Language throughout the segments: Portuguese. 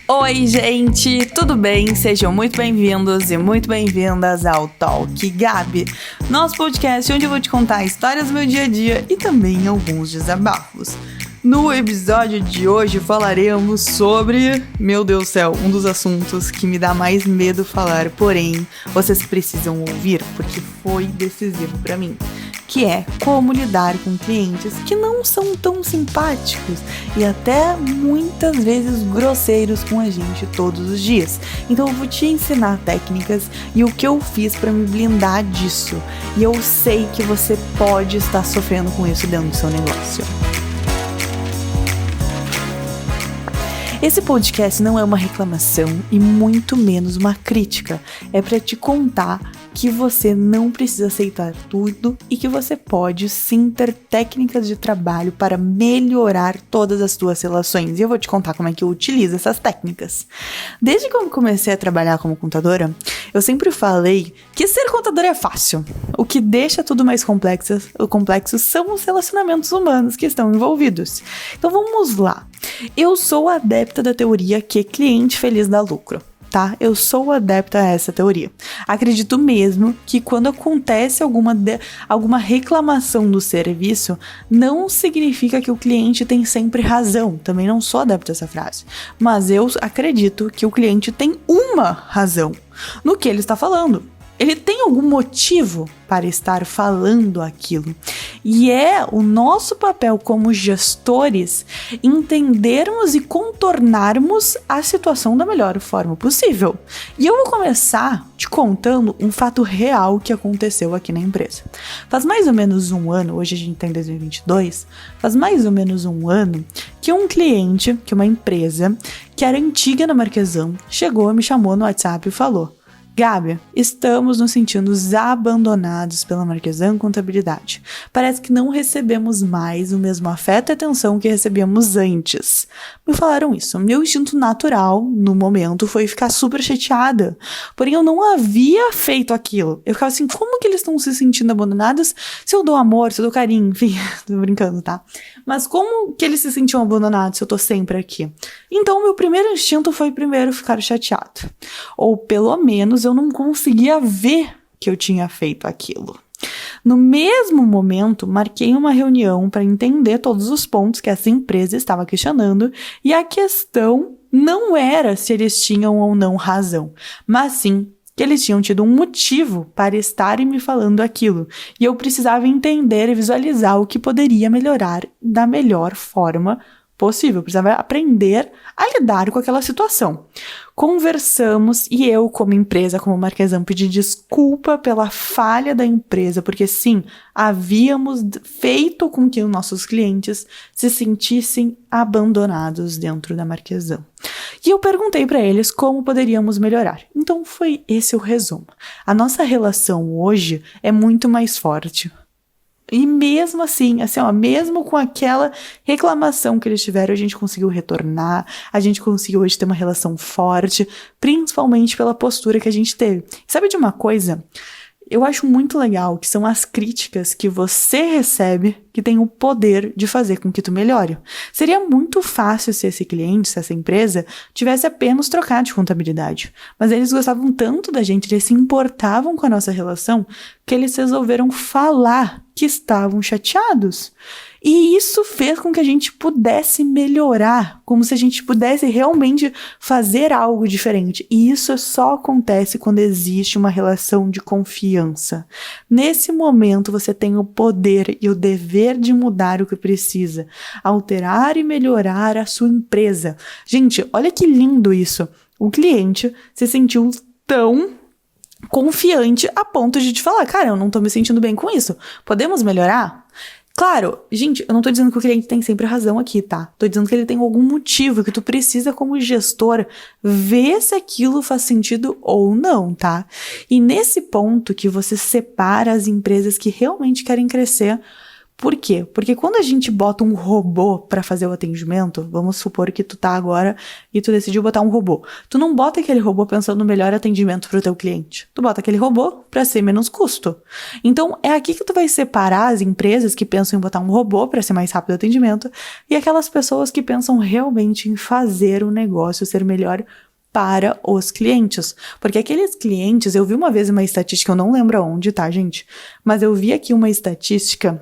Oi, gente, tudo bem? Sejam muito bem-vindos e muito bem-vindas ao Talk Gabi, nosso podcast onde eu vou te contar histórias do meu dia a dia e também alguns desabafos. No episódio de hoje falaremos sobre, meu Deus do céu, um dos assuntos que me dá mais medo falar, porém, vocês precisam ouvir porque foi decisivo pra mim, que é como lidar com clientes que não são tão simpáticos e até muitas vezes grosseiros com a gente todos os dias. Então eu vou te ensinar técnicas e o que eu fiz pra me blindar disso. E eu sei que você pode estar sofrendo com isso dentro do seu negócio. Esse podcast não é uma reclamação e muito menos uma crítica. É para te contar que você não precisa aceitar tudo e que você pode sim ter técnicas de trabalho para melhorar todas as suas relações. E eu vou te contar como é que eu utilizo essas técnicas. Desde que eu comecei a trabalhar como contadora, eu sempre falei que ser contadora é fácil. O que deixa tudo mais complexo são os relacionamentos humanos que estão envolvidos. Então vamos lá. Eu sou adepta da teoria que cliente feliz dá lucro. Tá? Eu sou adepta a essa teoria. Acredito mesmo que quando acontece alguma reclamação do serviço, não significa que o cliente tem sempre razão. Também não sou adepta a essa frase. Mas eu acredito que o cliente tem uma razão no que ele está falando. Ele tem algum motivo para estar falando aquilo. E é o nosso papel como gestores entendermos e contornarmos a situação da melhor forma possível. E eu vou começar te contando um fato real que aconteceu aqui na empresa. Faz mais ou menos um ano, hoje a gente está em 2022, faz mais ou menos um ano que um cliente, que uma empresa que era antiga na Marquesão, chegou, me chamou no WhatsApp e falou: Gabi, estamos nos sentindo abandonados pela Marquesão Contabilidade. Parece que não recebemos mais o mesmo afeto e atenção que recebíamos antes. Me falaram isso. Meu instinto natural, no momento, foi ficar super chateada. Porém, eu não havia feito aquilo. Eu ficava assim, como que eles estão se sentindo abandonados se eu dou amor, se eu dou carinho, enfim, tô brincando, tá? Mas como que eles se sentiam abandonados se eu tô sempre aqui? Então, meu primeiro instinto foi primeiro ficar chateado. Ou pelo menos eu não conseguia ver que eu tinha feito aquilo. No mesmo momento, marquei uma reunião para entender todos os pontos que essa empresa estava questionando e a questão não era se eles tinham ou não razão, mas sim que eles tinham tido um motivo para estarem me falando aquilo e eu precisava entender e visualizar o que poderia melhorar da melhor forma possível. Eu precisava aprender a lidar com aquela situação. Conversamos e eu, como empresa, como Marquesão, pedi desculpa pela falha da empresa, porque sim, havíamos feito com que os nossos clientes se sentissem abandonados dentro da Marquesão. E eu perguntei para eles como poderíamos melhorar. Então foi esse o resumo. A nossa relação hoje é muito mais forte. E mesmo assim, mesmo com aquela reclamação que eles tiveram, a gente conseguiu retornar, a gente conseguiu hoje ter uma relação forte, principalmente pela postura que a gente teve. Sabe de uma coisa? Eu acho muito legal que são as críticas que você recebe que tem o poder de fazer com que tu melhore. Seria muito fácil se esse cliente, se essa empresa, tivesse apenas trocado de contabilidade. Mas eles gostavam tanto da gente, eles se importavam com a nossa relação, que eles resolveram falar que estavam chateados. E isso fez com que a gente pudesse melhorar, como se a gente pudesse realmente fazer algo diferente. E isso só acontece quando existe uma relação de confiança. Nesse momento, você tem o poder e o dever de mudar o que precisa, alterar e melhorar a sua empresa. Gente, olha que lindo isso. O cliente se sentiu tão confiante a ponto de te falar, cara, eu não tô me sentindo bem com isso. Podemos melhorar? Claro, gente, eu não tô dizendo que o cliente tem sempre razão aqui, tá? Tô dizendo que ele tem algum motivo que tu precisa, como gestor, ver se aquilo faz sentido ou não, tá? E nesse ponto que você separa as empresas que realmente querem crescer Por quê? Porque quando a gente bota um robô para fazer o atendimento, vamos supor que tu tá agora e tu decidiu botar um robô. Tu não bota aquele robô pensando no melhor atendimento pro teu cliente. Tu bota aquele robô para ser menos custo. Então, é aqui que tu vai separar as empresas que pensam em botar um robô para ser mais rápido o atendimento e aquelas pessoas que pensam realmente em fazer o negócio ser melhor para os clientes. Porque aqueles clientes, eu vi uma vez uma estatística, eu não lembro aonde, tá, gente? Mas eu vi aqui uma estatística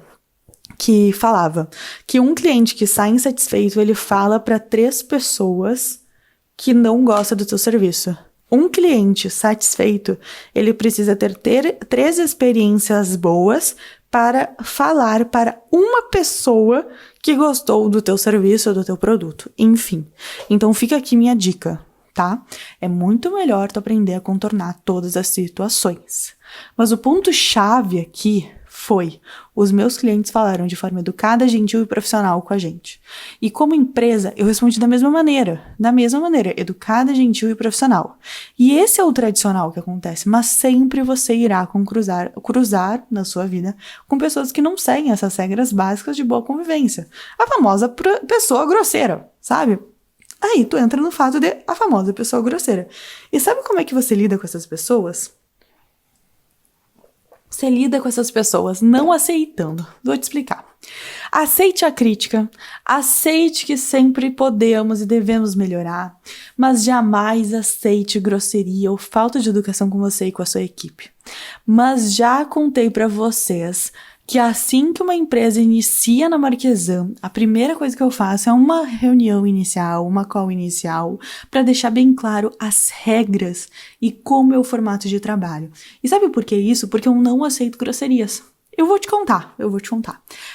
que falava que um cliente que sai insatisfeito, ele fala para 3 pessoas que não gostam do teu serviço. Um cliente satisfeito, ele precisa ter 3 experiências boas para falar para uma pessoa que gostou do teu serviço ou do teu produto. Enfim, então fica aqui minha dica, tá? É muito melhor tu aprender a contornar todas as situações. Mas o ponto-chave aqui foi, os meus clientes falaram de forma educada, gentil e profissional com a gente. E como empresa, eu respondi da mesma maneira, educada, gentil e profissional. E esse é o tradicional que acontece, mas sempre você irá cruzar na sua vida com pessoas que não seguem essas regras básicas de boa convivência. A famosa pessoa grosseira, sabe? Aí tu entra no fato de a famosa pessoa grosseira. E sabe como é que você lida com essas pessoas? Você lida com essas pessoas não aceitando. Vou te explicar. Aceite a crítica, aceite que sempre podemos e devemos melhorar, mas jamais aceite grosseria ou falta de educação com você e com a sua equipe. Mas já contei para vocês que assim que uma empresa inicia na Marquesan, a primeira coisa que eu faço é uma reunião inicial, uma call inicial, para deixar bem claro as regras e como é o formato de trabalho. E sabe por que isso? Porque eu não aceito grosserias. Eu vou te contar.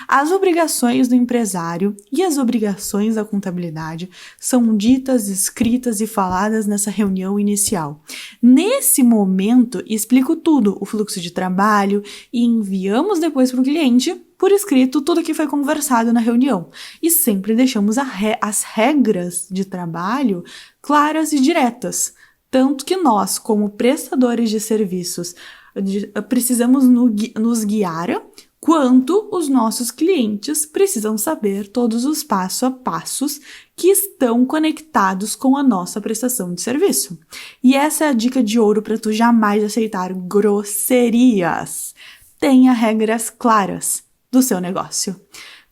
As obrigações do empresário e as obrigações da contabilidade são ditas, escritas e faladas nessa reunião inicial. Nesse momento, explico tudo, o fluxo de trabalho, e enviamos depois para o cliente, por escrito, tudo que foi conversado na reunião. E sempre deixamos as regras de trabalho claras e diretas. Tanto que nós, como prestadores de serviços, precisamos nos guiar, quanto os nossos clientes precisam saber todos os passo a passos que estão conectados com a nossa prestação de serviço. E essa é a dica de ouro para tu jamais aceitar grosserias. Tenha regras claras do seu negócio.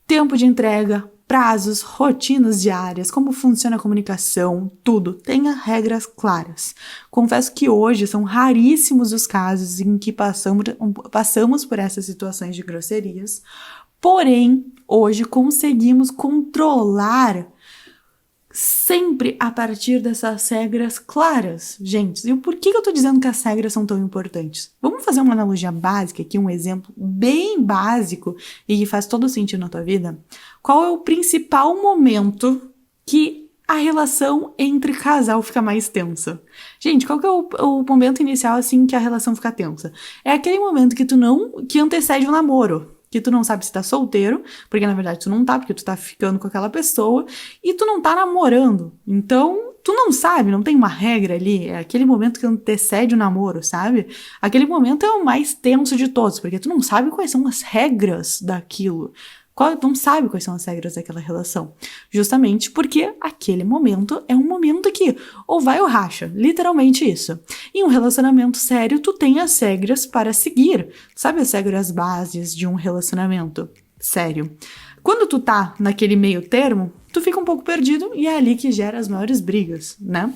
Tempo de entrega, prazos, rotinas diárias, como funciona a comunicação, tudo. Tenha regras claras. Confesso que hoje são raríssimos os casos em que passamos por essas situações de grosserias, porém, hoje conseguimos controlar sempre a partir dessas regras claras, gente. E por que eu tô dizendo que as regras são tão importantes? Vamos fazer uma analogia básica aqui, um exemplo bem básico e que faz todo sentido na tua vida? Qual é o principal momento que a relação entre casal fica mais tensa? Gente, qual que é o momento inicial, assim, que a relação fica tensa? É aquele momento que antecede o namoro. Que tu não sabe se tá solteiro, porque na verdade tu não tá, porque tu tá ficando com aquela pessoa, e tu não tá namorando. Então, tu não sabe, não tem uma regra ali, é aquele momento que antecede o namoro, sabe? Aquele momento é o mais tenso de todos, porque tu não sabe quais são as regras daquilo. Não sabe quais são as regras daquela relação. Justamente porque aquele momento é um momento que ou vai ou racha. Literalmente isso. Em um relacionamento sério, tu tem as regras para seguir. Sabe as regras bases de um relacionamento sério? Quando tu tá naquele meio termo, tu fica um pouco perdido e é ali que gera as maiores brigas, né?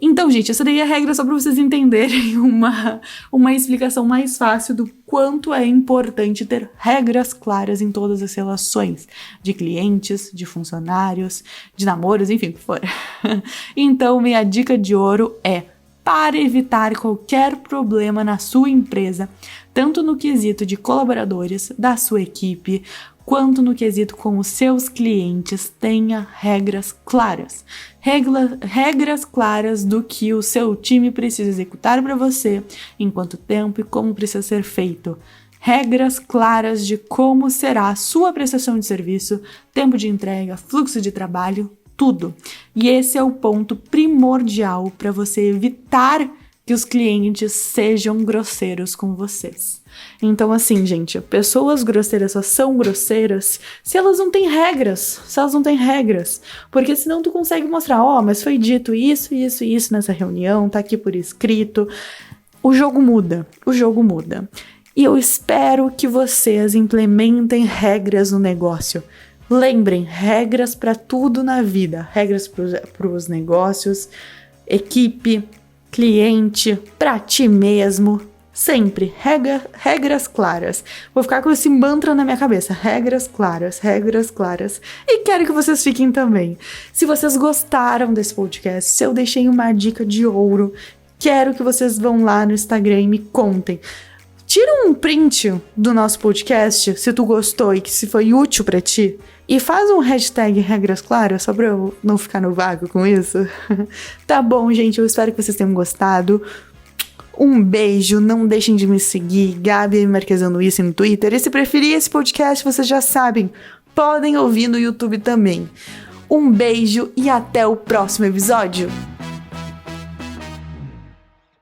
Então, gente, essa daí é a regra só para vocês entenderem uma explicação mais fácil do quanto é importante ter regras claras em todas as relações, de clientes, de funcionários, de namoros, enfim, o que for. Então, minha dica de ouro é: para evitar qualquer problema na sua empresa, tanto no quesito de colaboradores, da sua equipe, quanto no quesito com os seus clientes, tenha regras claras. Regras claras do que o seu time precisa executar para você, em quanto tempo e como precisa ser feito. Regras claras de como será a sua prestação de serviço, tempo de entrega, fluxo de trabalho, tudo. E esse é o ponto primordial para você evitar que os clientes sejam grosseiros com vocês. Então, assim, gente, pessoas grosseiras só são grosseiras se elas não têm regras. Porque senão tu consegue mostrar, mas foi dito isso nessa reunião, tá aqui por escrito. O jogo muda. E eu espero que vocês implementem regras no negócio. Lembrem, regras para tudo na vida. Regras para os negócios, equipe, cliente, para ti mesmo. Sempre, regras claras. Vou ficar com esse mantra na minha cabeça. Regras claras. E quero que vocês fiquem também. Se vocês gostaram desse podcast, se eu deixei uma dica de ouro, quero que vocês vão lá no Instagram e me contem. Tira um print do nosso podcast, se tu gostou e que se foi útil pra ti, e faz um hashtag regras claras, só pra eu não ficar no vácuo com isso. Tá bom, gente, eu espero que vocês tenham gostado. Um beijo, não deixem de me seguir, Gabi Marquezano isso no Twitter. E se preferir esse podcast, vocês já sabem, podem ouvir no YouTube também. Um beijo e até o próximo episódio!